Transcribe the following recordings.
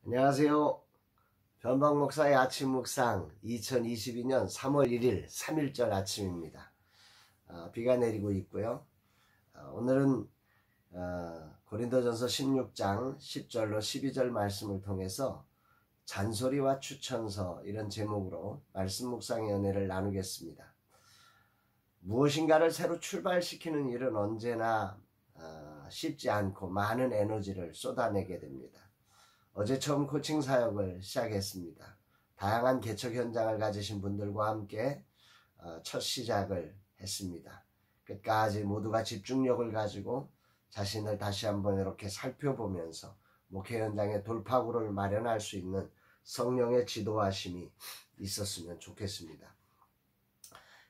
안녕하세요. 변방 목사의 아침 묵상 2022년 3월 1일 3일절 아침입니다. 비가 내리고 있고요. 오늘은 고린도전서 16장 10절로 12절 말씀을 통해서 잔소리와 추천서 이런 제목으로 말씀 묵상의 은혜를 나누겠습니다. 무엇인가를 새로 출발시키는 일은 언제나 쉽지 않고 많은 에너지를 쏟아내게 됩니다. 어제 처음 코칭 사역을 시작했습니다. 다양한 개척 현장을 가지신 분들과 함께 첫 시작을 했습니다. 끝까지 모두가 집중력을 가지고 자신을 다시 한번 이렇게 살펴보면서 목회 현장의 돌파구를 마련할 수 있는 성령의 지도하심이 있었으면 좋겠습니다.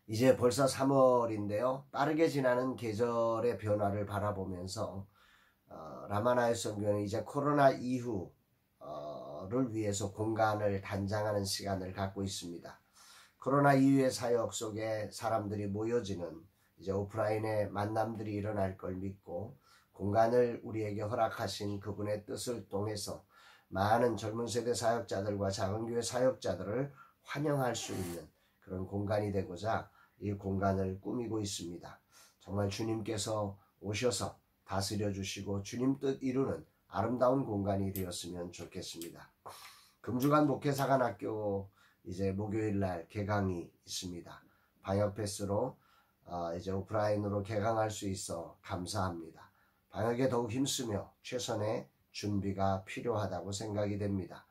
이제 벌써 3월인데요. 빠르게 지나는 계절의 변화를 바라보면서 라마나의 선교는 이제 코로나 이후 를 위해서 공간을 단장하는 시간을 갖고 있습니다. 코로나 이후의 사역 속에 사람들이 모여지는 이제 오프라인의 만남들이 일어날 걸 믿고 공간을 우리에게 허락하신 그분의 뜻을 통해서 많은 젊은 세대 사역자들과 작은교회 사역자들을 환영할 수 있는 그런 공간이 되고자 이 공간을 꾸미고 있습니다. 정말 주님께서 오셔서 다스려 주시고 주님 뜻 이루는 아름다운 공간이 되었으면 좋겠습니다. 금주간 목회사관학교 이제 목요일날 개강이 있습니다. 방역 패스로 이제 오프라인으로 개강할 수 있어 감사합니다. 방역에 더욱 힘쓰며 최선의 준비가 필요하다고 생각이 됩니다.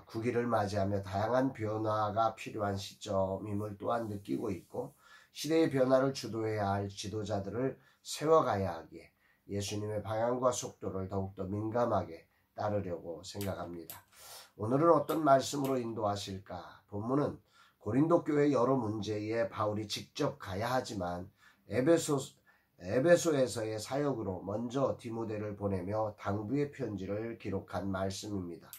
9기를 맞이하며 다양한 변화가 필요한 시점임을 또한 느끼고 있고 시대의 변화를 주도해야 할 지도자들을 세워가야 하기에 예수님의 방향과 속도를 더욱더 민감하게 따르려고 생각합니다. 오늘은 어떤 말씀으로 인도하실까? 본문은 고린도 교회 여러 문제에 바울이 직접 가야 하지만 에베소에서의 사역으로 먼저 디모데를 보내며 당부의 편지를 기록한 말씀입니다.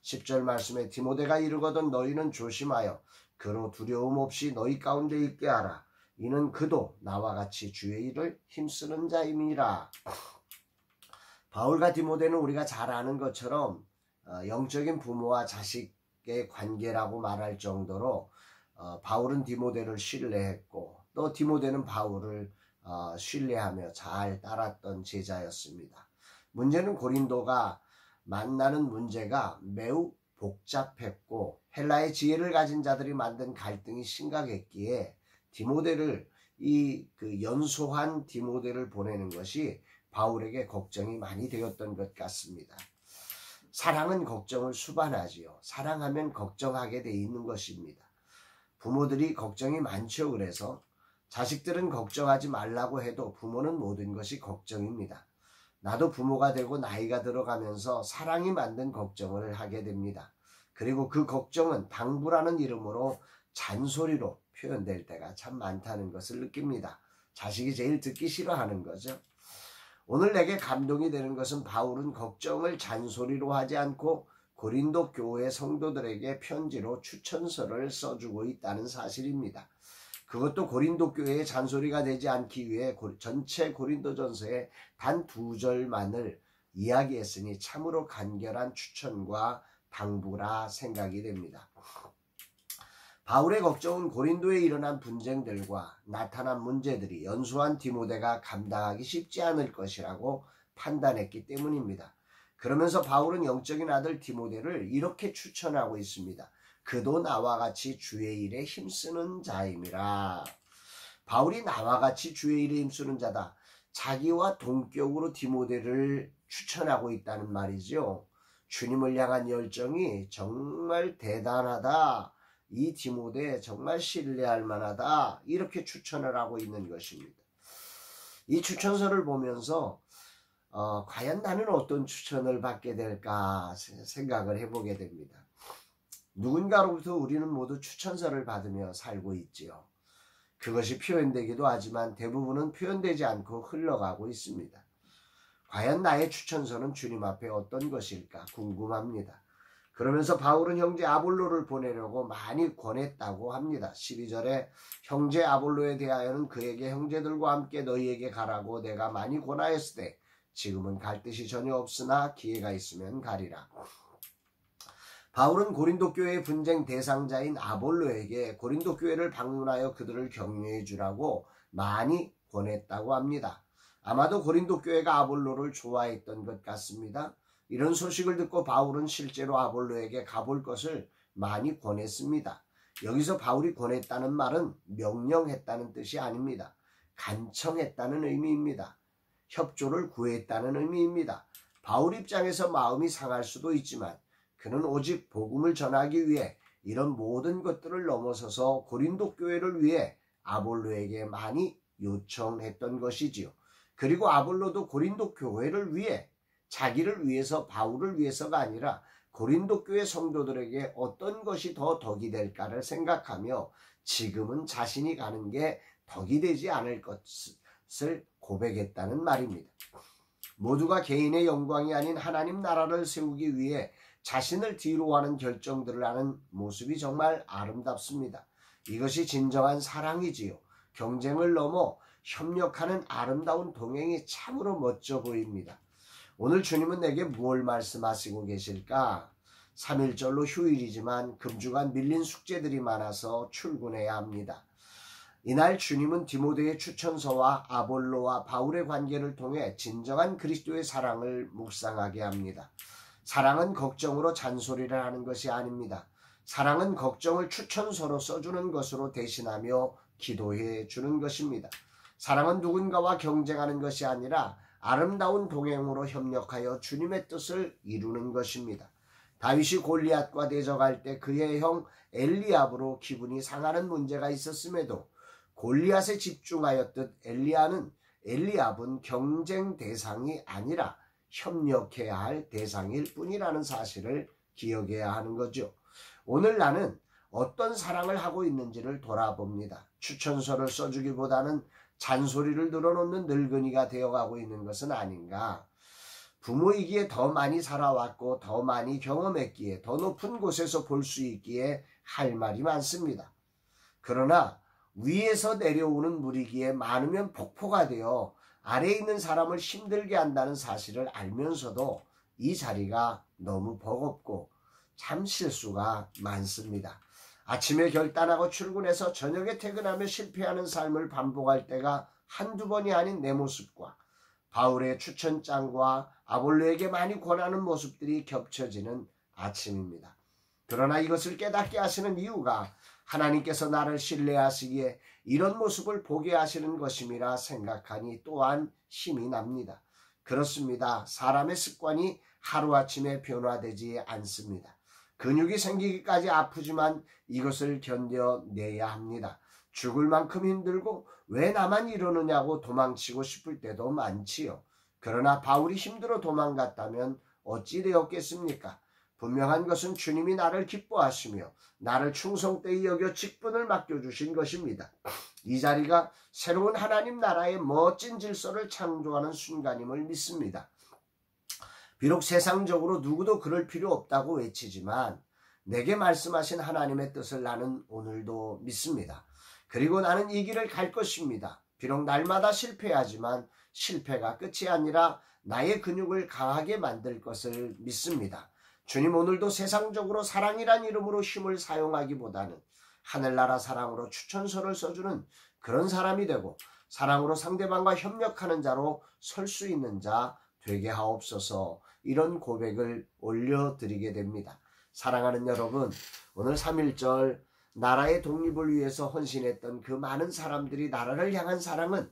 10절 말씀에 디모데가 이르거든 너희는 조심하여 그로 두려움 없이 너희 가운데 있게 하라. 이는 그도 나와 같이 주의 일을 힘쓰는 자임이라. 바울과 디모데는 우리가 잘 아는 것처럼 영적인 부모와 자식의 관계라고 말할 정도로 바울은 디모데를 신뢰했고 또 디모데는 바울을 신뢰하며 잘 따랐던 제자였습니다. 문제는 고린도가 만나는 문제가 매우 복잡했고 헬라의 지혜를 가진 자들이 만든 갈등이 심각했기에 디모데를 연소한 디모데를 보내는 것이 바울에게 걱정이 많이 되었던 것 같습니다. 사랑은 걱정을 수반하지요. 사랑하면 걱정하게 돼 있는 것입니다. 부모들이 걱정이 많죠. 그래서 자식들은 걱정하지 말라고 해도 부모는 모든 것이 걱정입니다. 나도 부모가 되고 나이가 들어가면서 사랑이 만든 걱정을 하게 됩니다. 그리고 그 걱정은 당부라는 이름으로 잔소리로 표현될 때가 참 많다는 것을 느낍니다. 자식이 제일 듣기 싫어하는 거죠. 오늘 내게 감동이 되는 것은 바울은 걱정을 잔소리로 하지 않고 고린도 교회 성도들에게 편지로 추천서를 써주고 있다는 사실입니다. 그것도 고린도 교회의 잔소리가 되지 않기 위해 전체 고린도전서의 단 2절만을 이야기했으니 참으로 간결한 추천과 당부라 생각이 됩니다. 바울의 걱정은 고린도에 일어난 분쟁들과 나타난 문제들이 연소한 디모데가 감당하기 쉽지 않을 것이라고 판단했기 때문입니다. 그러면서 바울은 영적인 아들 디모데를 이렇게 추천하고 있습니다. 그도 나와 같이 주의 일에 힘쓰는 자임이라. 바울이 나와 같이 주의 일에 힘쓰는 자다. 자기와 동격으로 디모데를 추천하고 있다는 말이죠. 주님을 향한 열정이 정말 대단하다. 이 디모데 정말 신뢰할 만하다. 이렇게 추천을 하고 있는 것입니다. 이 추천서를 보면서 과연 나는 어떤 추천을 받게 될까 생각을 해보게 됩니다. 누군가로부터 우리는 모두 추천서를 받으며 살고 있지요. 그것이 표현되기도 하지만 대부분은 표현되지 않고 흘러가고 있습니다. 과연 나의 추천서는 주님 앞에 어떤 것일까 궁금합니다. 그러면서 바울은 형제 아볼로를 보내려고 많이 권했다고 합니다. 12절에 형제 아볼로에 대하여는 그에게 형제들과 함께 너희에게 가라고 내가 많이 권하였으되 지금은 갈 뜻이 전혀 없으나 기회가 있으면 가리라. 바울은 고린도 교회의 분쟁 대상자인 아볼로에게 고린도 교회를 방문하여 그들을 격려해 주라고 많이 권했다고 합니다. 아마도 고린도 교회가 아볼로를 좋아했던 것 같습니다. 이런 소식을 듣고 바울은 실제로 아볼로에게 가볼 것을 많이 권했습니다. 여기서 바울이 권했다는 말은 명령했다는 뜻이 아닙니다. 간청했다는 의미입니다. 협조를 구했다는 의미입니다. 바울 입장에서 마음이 상할 수도 있지만 그는 오직 복음을 전하기 위해 이런 모든 것들을 넘어서서 고린도 교회를 위해 아볼로에게 많이 요청했던 것이지요. 그리고 아볼로도 고린도 교회를 위해 자기를 위해서 바울을 위해서가 아니라 고린도 교회 성도들에게 어떤 것이 더 덕이 될까를 생각하며 지금은 자신이 가는 게 덕이 되지 않을 것을 고백했다는 말입니다. 모두가 개인의 영광이 아닌 하나님 나라를 세우기 위해 자신을 뒤로 하는 결정들을 하는 모습이 정말 아름답습니다. 이것이 진정한 사랑이지요. 경쟁을 넘어 협력하는 아름다운 동행이 참으로 멋져 보입니다. 오늘 주님은 내게 무엇을 말씀하시고 계실까? 3.1절로 휴일이지만 금주간 밀린 숙제들이 많아서 출근해야 합니다. 이날 주님은 디모데의 추천서와 아볼로와 바울의 관계를 통해 진정한 그리스도의 사랑을 묵상하게 합니다. 사랑은 걱정으로 잔소리를 하는 것이 아닙니다. 사랑은 걱정을 추천서로 써주는 것으로 대신하며 기도해 주는 것입니다. 사랑은 누군가와 경쟁하는 것이 아니라 아름다운 동행으로 협력하여 주님의 뜻을 이루는 것입니다. 다윗이 골리앗과 대적할 때 그의 형 엘리압으로 기분이 상하는 문제가 있었음에도 골리앗에 집중하였듯 엘리압은 경쟁 대상이 아니라 협력해야 할 대상일 뿐이라는 사실을 기억해야 하는 거죠. 오늘 나는 어떤 사랑을 하고 있는지를 돌아봅니다. 추천서를 써주기보다는 잔소리를 늘어놓는 늙은이가 되어가고 있는 것은 아닌가. 부모이기에 더 많이 살아왔고 더 많이 경험했기에 더 높은 곳에서 볼 수 있기에 할 말이 많습니다. 그러나 위에서 내려오는 물이기에 많으면 폭포가 되어 아래에 있는 사람을 힘들게 한다는 사실을 알면서도 이 자리가 너무 버겁고 참 실수가 많습니다. 아침에 결단하고 출근해서 저녁에 퇴근하며 실패하는 삶을 반복할 때가 한두 번이 아닌 내 모습과 바울의 추천장과 아볼로에게 많이 권하는 모습들이 겹쳐지는 아침입니다. 그러나 이것을 깨닫게 하시는 이유가 하나님께서 나를 신뢰하시기에 이런 모습을 보게 하시는 것임이라 생각하니 또한 힘이 납니다. 그렇습니다. 사람의 습관이 하루아침에 변화되지 않습니다. 근육이 생기기까지 아프지만 이것을 견뎌내야 합니다. 죽을 만큼 힘들고 왜 나만 이러느냐고 도망치고 싶을 때도 많지요. 그러나 바울이 힘들어 도망갔다면 어찌 되었겠습니까? 분명한 것은 주님이 나를 기뻐하시며 나를 충성되이 여겨 직분을 맡겨주신 것입니다. 이 자리가 새로운 하나님 나라의 멋진 질서를 창조하는 순간임을 믿습니다. 비록 세상적으로 누구도 그럴 필요 없다고 외치지만 내게 말씀하신 하나님의 뜻을 나는 오늘도 믿습니다. 그리고 나는 이 길을 갈 것입니다. 비록 날마다 실패하지만 실패가 끝이 아니라 나의 근육을 강하게 만들 것을 믿습니다. 주님 오늘도 세상적으로 사랑이란 이름으로 힘을 사용하기보다는 하늘나라 사랑으로 추천서를 써주는 그런 사람이 되고 사랑으로 상대방과 협력하는 자로 설 수 있는 자 되게 하옵소서. 이런 고백을 올려드리게 됩니다. 사랑하는 여러분, 오늘 3.1절 나라의 독립을 위해서 헌신했던 그 많은 사람들이 나라를 향한 사랑은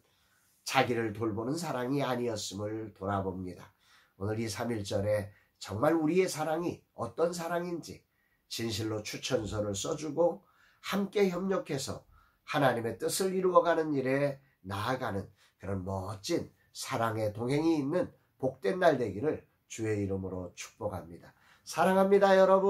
자기를 돌보는 사랑이 아니었음을 돌아봅니다. 오늘 이 3.1절에 정말 우리의 사랑이 어떤 사랑인지 진실로 추천서를 써주고 함께 협력해서 하나님의 뜻을 이루어가는 일에 나아가는 그런 멋진 사랑의 동행이 있는 복된 날 되기를 주의 이름으로 축복합니다. 사랑합니다, 여러분.